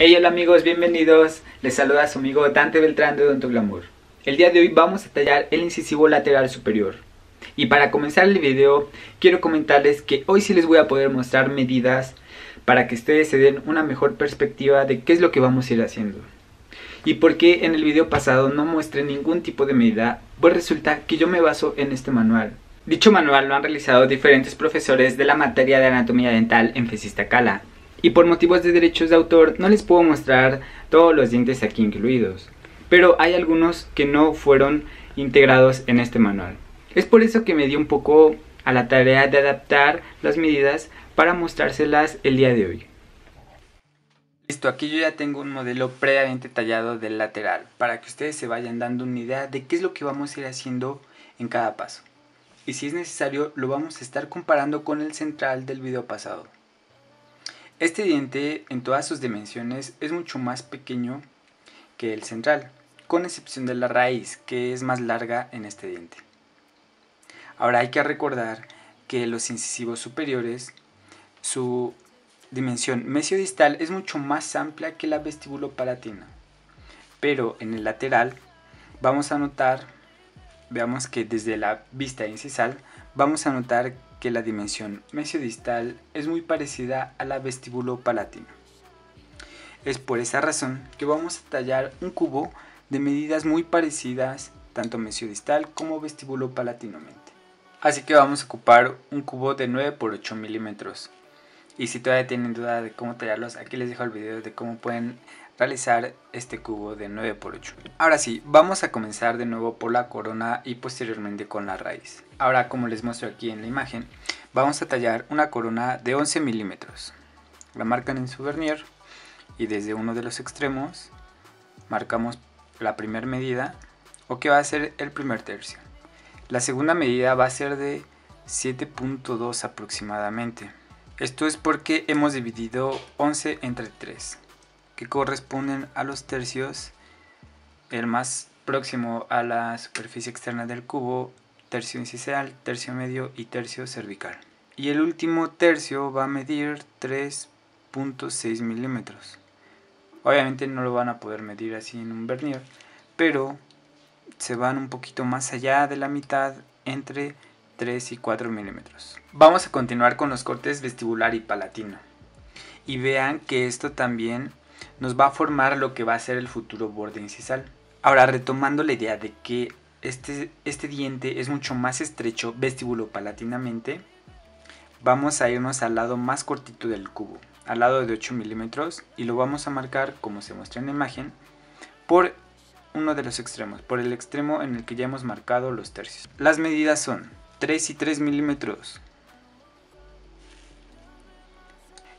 Hey, hola amigos, bienvenidos. Les saluda su amigo Dante Beltrán de Odonto Glamour. El día de hoy vamos a tallar el incisivo lateral superior. Y para comenzar el video, quiero comentarles que hoy sí les voy a poder mostrar medidas para que ustedes se den una mejor perspectiva de qué es lo que vamos a ir haciendo. Y por qué en el video pasado no muestré ningún tipo de medida, pues resulta que yo me baso en este manual. Dicho manual lo han realizado diferentes profesores de la materia de anatomía dental en FES Iztacala. Y por motivos de derechos de autor no les puedo mostrar todos los dientes aquí incluidos, pero hay algunos que no fueron integrados en este manual. Es por eso que me di un poco a la tarea de adaptar las medidas para mostrárselas el día de hoy. Listo, aquí yo ya tengo un modelo previamente tallado del lateral para que ustedes se vayan dando una idea de qué es lo que vamos a ir haciendo en cada paso. Y si es necesario lo vamos a estar comparando con el central del video pasado. Este diente en todas sus dimensiones es mucho más pequeño que el central, con excepción de la raíz, que es más larga en este diente. Ahora hay que recordar que los incisivos superiores, su dimensión mesiodistal es mucho más amplia que la vestíbulo-palatina, pero en el lateral vamos a notar, veamos que desde la vista incisal, vamos a notar que la dimensión mesiodistal es muy parecida a la vestíbulo-palatina. Es por esa razón que vamos a tallar un cubo de medidas muy parecidas, tanto mesiodistal como vestíbulo-palatinamente. Así que vamos a ocupar un cubo de 9 por 8 milímetros. Y si todavía tienen duda de cómo tallarlos, aquí les dejo el video de cómo pueden realizar este cubo de 9 por 8. Ahora sí, vamos a comenzar de nuevo por la corona y posteriormente con la raíz. Ahora, como les muestro aquí en la imagen, vamos a tallar una corona de 11 milímetros. La marcan en su vernier y desde uno de los extremos marcamos la primera medida, o que va a ser el primer tercio. La segunda medida va a ser de 7.2 aproximadamente. Esto es porque hemos dividido 11 entre 3, que corresponden a los tercios, el más próximo a la superficie externa del cubo, tercio incisal, tercio medio y tercio cervical. Y el último tercio va a medir 3.6 milímetros. Obviamente no lo van a poder medir así en un vernier, pero se van un poquito más allá de la mitad, entre 3 y 4 milímetros. Vamos a continuar con los cortes vestibular y palatino. Y vean que esto también nos va a formar lo que va a ser el futuro borde incisal. Ahora, retomando la idea de que este diente es mucho más estrecho vestíbulo-palatinamente, vamos a irnos al lado más cortito del cubo, al lado de 8 milímetros, y lo vamos a marcar, como se muestra en la imagen, por uno de los extremos, por el extremo en el que ya hemos marcado los tercios. Las medidas son 3 y 3 milímetros.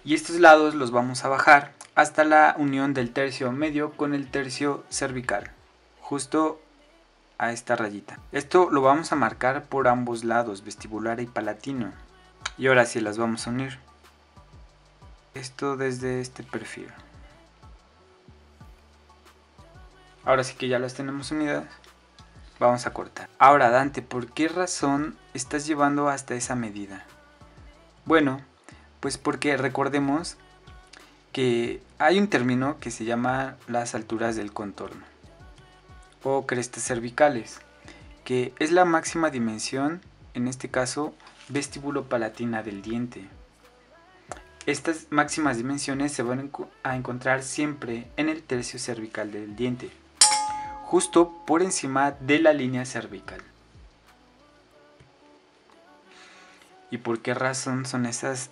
Y estos lados los vamos a bajar hasta la unión del tercio medio con el tercio cervical, justo a esta rayita. Esto lo vamos a marcar por ambos lados, vestibular y palatino. Y ahora sí las vamos a unir. Esto desde este perfil. Ahora sí que ya las tenemos unidas, vamos a cortar. Ahora Dante, ¿por qué razón estás llevando hasta esa medida? Bueno, pues porque recordemos que hay un término que se llama las alturas del contorno o crestas cervicales, que es la máxima dimensión, en este caso vestíbulo-palatina del diente. Estas máximas dimensiones se van a encontrar siempre en el tercio cervical del diente, justo por encima de la línea cervical. ¿Y por qué razón son esas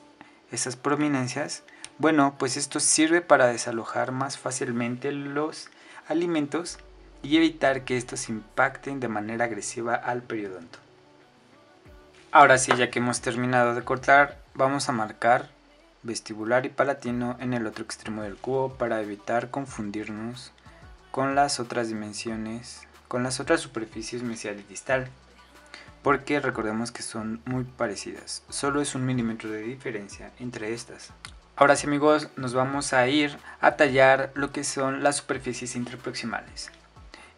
prominencias? Bueno, pues esto sirve para desalojar más fácilmente los alimentos y evitar que estos impacten de manera agresiva al periodonto. Ahora sí, ya que hemos terminado de cortar, vamos a marcar vestibular y palatino en el otro extremo del cubo para evitar confundirnos con las otras dimensiones, con las otras superficies mesial y distal, porque recordemos que son muy parecidas, solo es 1 milímetro de diferencia entre estas. Ahora sí amigos, nos vamos a ir a tallar lo que son las superficies interproximales.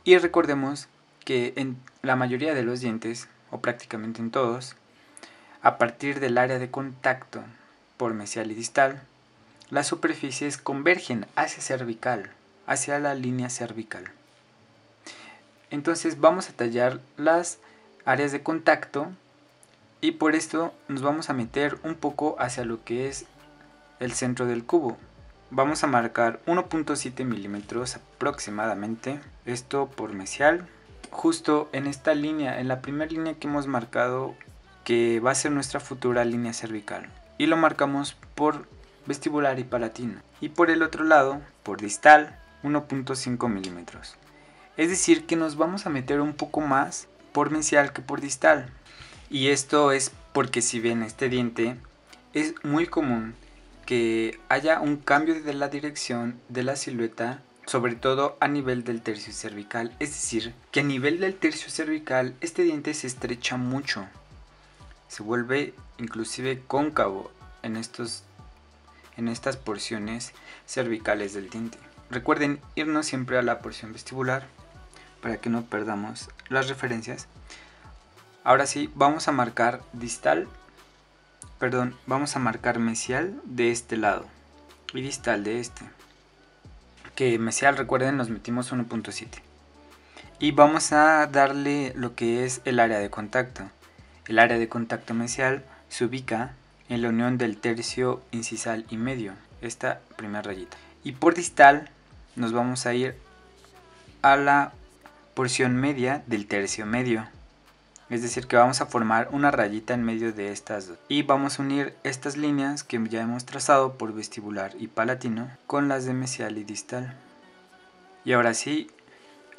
Y recordemos que en la mayoría de los dientes, o prácticamente en todos, a partir del área de contacto por mesial y distal, las superficies convergen hacia cervical, hacia la línea cervical. Entonces vamos a tallar las áreas de contacto y por esto nos vamos a meter un poco hacia lo que es el centro del cubo. Vamos a marcar 1.7 milímetros aproximadamente, esto por mesial, justo en esta línea, en la primera línea que hemos marcado, que va a ser nuestra futura línea cervical, y lo marcamos por vestibular y palatino, y por el otro lado, por distal, 1.5 milímetros. Es decir que nos vamos a meter un poco más por mesial que por distal, y esto es porque si ven este diente es muy común que haya un cambio de la dirección de la silueta, sobre todo a nivel del tercio cervical. Es decir, que a nivel del tercio cervical este diente se estrecha mucho, se vuelve inclusive cóncavo en estas porciones cervicales del diente. Recuerden irnos siempre a la porción vestibular para que no perdamos las referencias. Ahora sí, vamos a marcar vamos a marcar mesial de este lado y distal de este. Que mesial, recuerden, nos metimos 1.7. Y vamos a darle lo que es el área de contacto. El área de contacto mesial se ubica en la unión del tercio incisal y medio, esta primera rayita. Y por distal nos vamos a ir a la porción media del tercio medio. Es decir que vamos a formar una rayita en medio de estas dos. Y vamos a unir estas líneas que ya hemos trazado por vestibular y palatino con las de mesial y distal. Y ahora sí,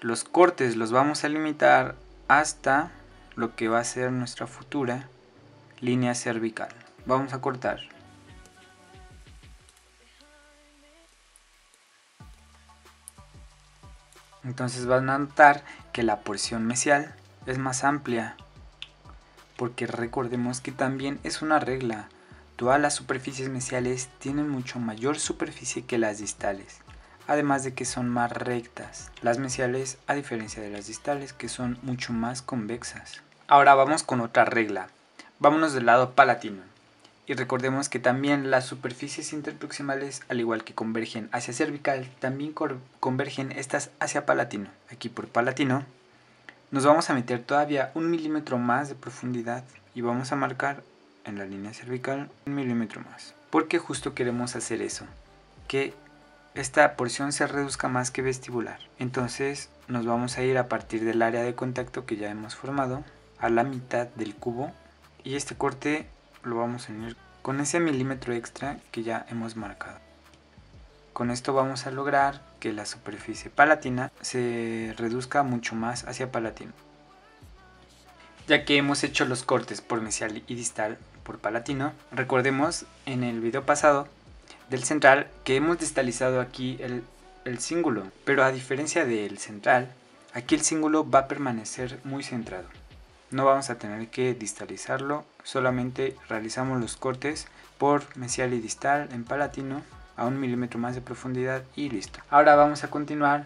los cortes los vamos a limitar hasta lo que va a ser nuestra futura línea cervical. Vamos a cortar. Entonces van a notar que la porción mesial es más amplia, porque recordemos que también es una regla, todas las superficies mesiales tienen mucho mayor superficie que las distales, además de que son más rectas, las mesiales a diferencia de las distales que son mucho más convexas. Ahora vamos con otra regla, vámonos del lado palatino, y recordemos que también las superficies interproximales, al igual que convergen hacia cervical, también convergen estas hacia palatino. Aquí por palatino nos vamos a meter todavía 1 milímetro más de profundidad y vamos a marcar en la línea cervical 1 milímetro más, porque justo queremos hacer eso, que esta porción se reduzca más que vestibular. Entonces nos vamos a ir a partir del área de contacto que ya hemos formado a la mitad del cubo, y este corte lo vamos a unir con ese milímetro extra que ya hemos marcado. Con esto vamos a lograr que la superficie palatina se reduzca mucho más hacia palatino. Ya que hemos hecho los cortes por mesial y distal por palatino, recordemos en el video pasado del central que hemos distalizado aquí el cíngulo, pero a diferencia del central, aquí el cíngulo va a permanecer muy centrado. No vamos a tener que distalizarlo, solamente realizamos los cortes por mesial y distal en palatino a 1 milímetro más de profundidad y listo. Ahora vamos a continuar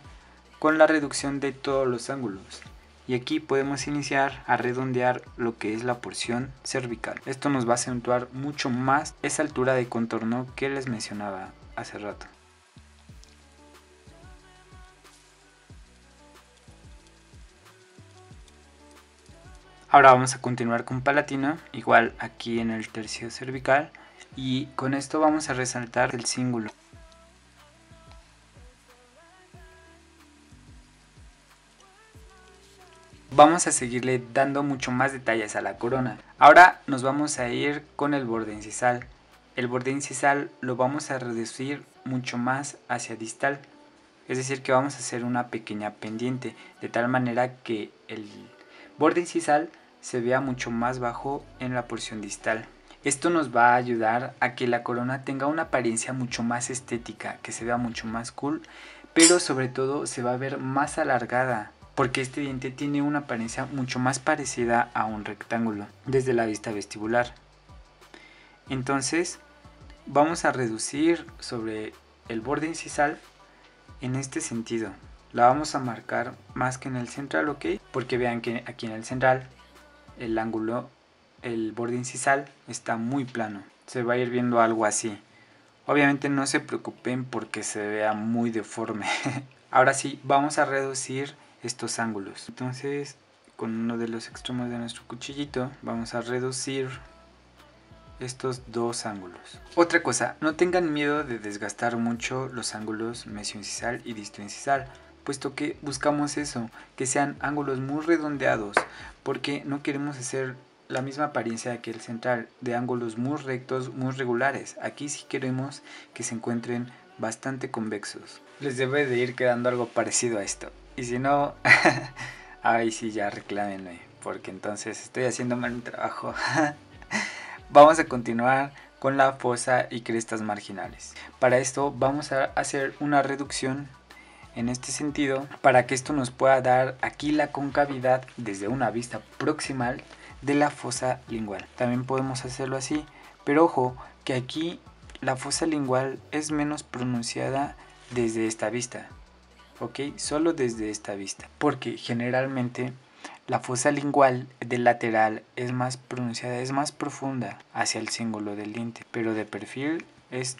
con la reducción de todos los ángulos, y aquí podemos iniciar a redondear lo que es la porción cervical. Esto nos va a acentuar mucho más esa altura de contorno que les mencionaba hace rato. Ahora vamos a continuar con palatino, igual aquí en el tercio cervical, y con esto vamos a resaltar el cíngulo. Vamos a seguirle dando mucho más detalles a la corona. Ahora nos vamos a ir con el borde incisal. El borde incisal lo vamos a reducir mucho más hacia distal, es decir que vamos a hacer una pequeña pendiente, de tal manera que el borde incisal se vea mucho más bajo en la porción distal. Esto nos va a ayudar a que la corona tenga una apariencia mucho más estética, que se vea mucho más cool, pero sobre todo se va a ver más alargada, porque este diente tiene una apariencia mucho más parecida a un rectángulo desde la vista vestibular. Entonces vamos a reducir sobre el borde incisal en este sentido. La vamos a marcar más que en el central, ¿ok? Porque vean que aquí en el central el ángulo, el borde incisal está muy plano. Se va a ir viendo algo así, Obviamente no se preocupen porque se vea muy deforme. Ahora sí, vamos a reducir estos ángulos. Entonces, con uno de los extremos de nuestro cuchillito, vamos a reducir estos dos ángulos. Otra cosa, no tengan miedo de desgastar mucho los ángulos mesioincisal y distoincisal, puesto que buscamos eso, que sean ángulos muy redondeados, porque no queremos hacer la misma apariencia que el central, de ángulos muy rectos, muy regulares. Aquí sí queremos que se encuentren bastante convexos. Les debe de ir quedando algo parecido a esto, y si no, ahí sí ya reclámenme, porque entonces estoy haciendo mal mi trabajo. Vamos a continuar con la fosa y crestas marginales. Para esto vamos a hacer una reducción en este sentido para que esto nos pueda dar aquí la concavidad desde una vista proximal de la fosa lingual. También podemos hacerlo así, pero ojo que aquí la fosa lingual es menos pronunciada desde esta vista, ¿ok? Solo desde esta vista, porque generalmente la fosa lingual del lateral es más pronunciada, es más profunda hacia el cíngulo del diente, pero de perfil es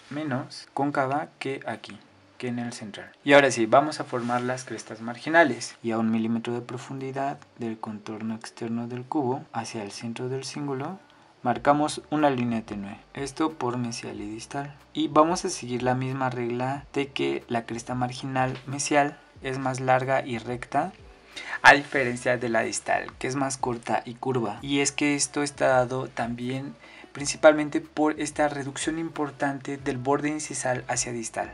menos cóncava que aquí, que en el central. Y ahora sí, vamos a formar las crestas marginales, y a 1 milímetro de profundidad del contorno externo del cubo hacia el centro del cíngulo marcamos una línea tenue, esto por mesial y distal, y vamos a seguir la misma regla de que la cresta marginal mesial es más larga y recta, a diferencia de la distal, que es más corta y curva. Y es que esto está dado también principalmente por esta reducción importante del borde incisal hacia distal,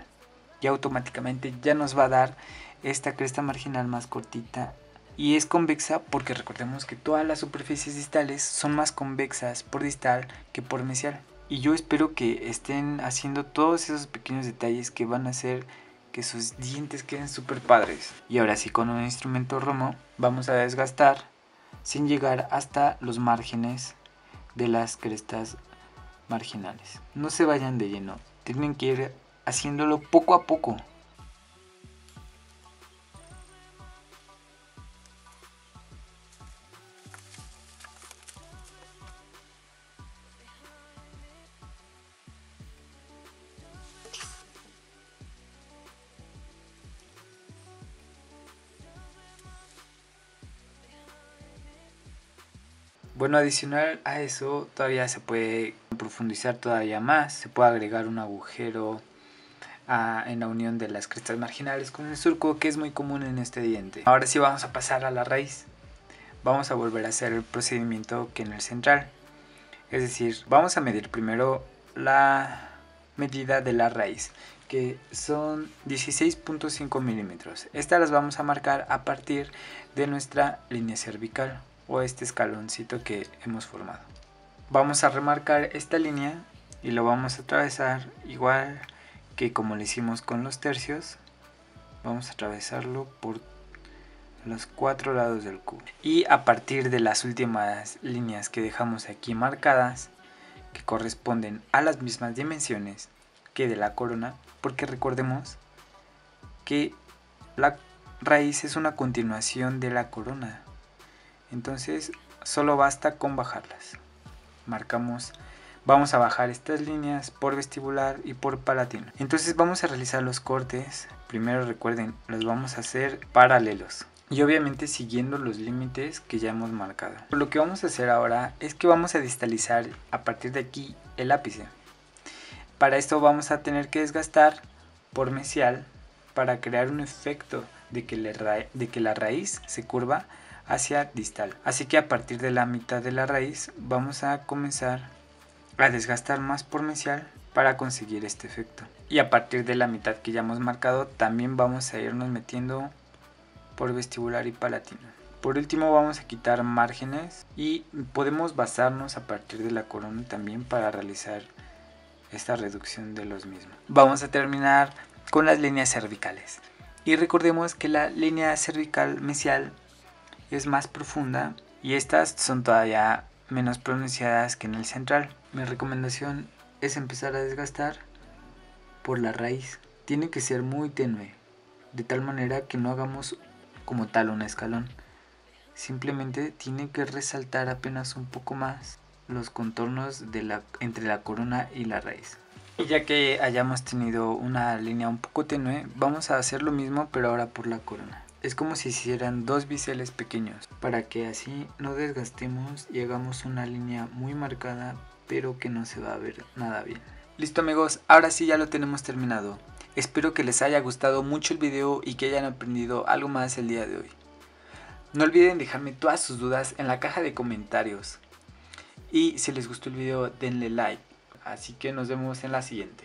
y automáticamente ya nos va a dar esta cresta marginal más cortita, y es convexa porque recordemos que todas las superficies distales son más convexas por distal que por mesial. Y yo espero que estén haciendo todos esos pequeños detalles que van a hacer que sus dientes queden súper padres. Y ahora sí, con un instrumento Romo vamos a desgastar sin llegar hasta los márgenes de las crestas marginales. No se vayan de lleno, tienen que ir haciéndolo poco a poco. Bueno, adicional a eso todavía se puede profundizar todavía más, se puede agregar un agujero en la unión de las crestas marginales con el surco, que es muy común en este diente. Ahora sí vamos a pasar a la raíz. Vamos a volver a hacer el procedimiento que en el central, es decir, vamos a medir primero la medida de la raíz, que son 16.5 milímetros. Estas las vamos a marcar a partir de nuestra línea cervical o este escaloncito que hemos formado. Vamos a remarcar esta línea y lo vamos a atravesar igual que como lo hicimos con los tercios. Vamos a atravesarlo por los 4 lados del cubo, y a partir de las últimas líneas que dejamos aquí marcadas, que corresponden a las mismas dimensiones que de la corona, porque recordemos que la raíz es una continuación de la corona, entonces solo basta con bajarlas. Marcamos, vamos a bajar estas líneas por vestibular y por palatino. Entonces vamos a realizar los cortes. Primero recuerden, los vamos a hacer paralelos y obviamente siguiendo los límites que ya hemos marcado. Lo que vamos a hacer ahora es que vamos a distalizar a partir de aquí el ápice. Para esto vamos a tener que desgastar por mesial para crear un efecto de que la raíz se curva hacia distal. Así que a partir de la mitad de la raíz vamos a comenzar a desgastar más por mesial para conseguir este efecto. Y a partir de la mitad que ya hemos marcado también vamos a irnos metiendo por vestibular y palatino. Por último vamos a quitar márgenes y podemos basarnos a partir de la corona también para realizar esta reducción de los mismos. Vamos a terminar con las líneas cervicales. Y recordemos que la línea cervical mesial es más profunda y estas son todavía menos pronunciadas que en el central. Mi recomendación es empezar a desgastar por la raíz. Tiene que ser muy tenue, de tal manera que no hagamos como tal un escalón. Simplemente tiene que resaltar apenas un poco más los contornos entre la corona y la raíz. Y ya que hayamos tenido una línea un poco tenue, vamos a hacer lo mismo pero ahora por la corona. Es como si hicieran dos biseles pequeños, para que así no desgastemos y hagamos una línea muy marcada, pero que no se va a ver nada bien. Listo amigos, ahora sí ya lo tenemos terminado. Espero que les haya gustado mucho el video y que hayan aprendido algo más el día de hoy. No olviden dejarme todas sus dudas en la caja de comentarios. Y si les gustó el video denle like. Así que nos vemos en la siguiente.